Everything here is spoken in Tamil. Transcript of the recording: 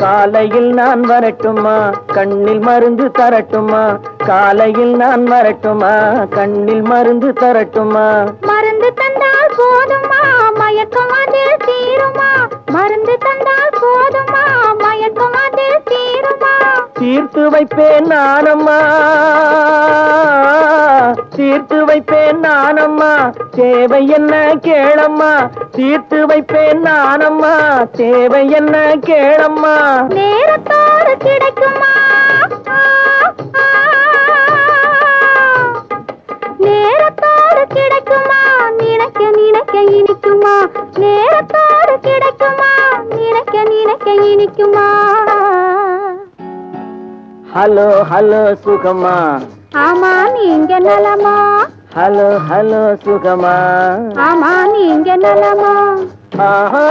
காலையில் நான் வரட்டுமா, கண்ணில் மருந்து தரட்டுமா? காலையில் நான் வரட்டுமா, கண்ணில் மருந்து தரட்டுமா? மருந்து தந்தால் போதுமா, மயக்கம் அதில் தீருமா? மருந்து தந்தால் போதுமா, மயக்கம் அதில் தீருமா? தீர்த்து வைப்பேன் நானம்மா, தீர்த்து வைப்பேன் நானம்மா, தேவை என்ன கேளம்மா? தீர்த்து வைப்பேன் நானம்மா, தேவை என்ன கேளம்மா? நேரத்தோடு கிடைக்குமா, நேரத்தோடு கிடைக்குமா? நினைக்க நினைக்க இனிக்குமா? நேரத்தோடு கிடைக்குமா? நினைக்க நினைக்க இனிக்குமா? ஹலோ ஹலோ சுகமா, ஆமா நீங்க நலமா? ஹலோ ஹலோ சுகமா, ஆமா நீங்க நலமா? ஆஹா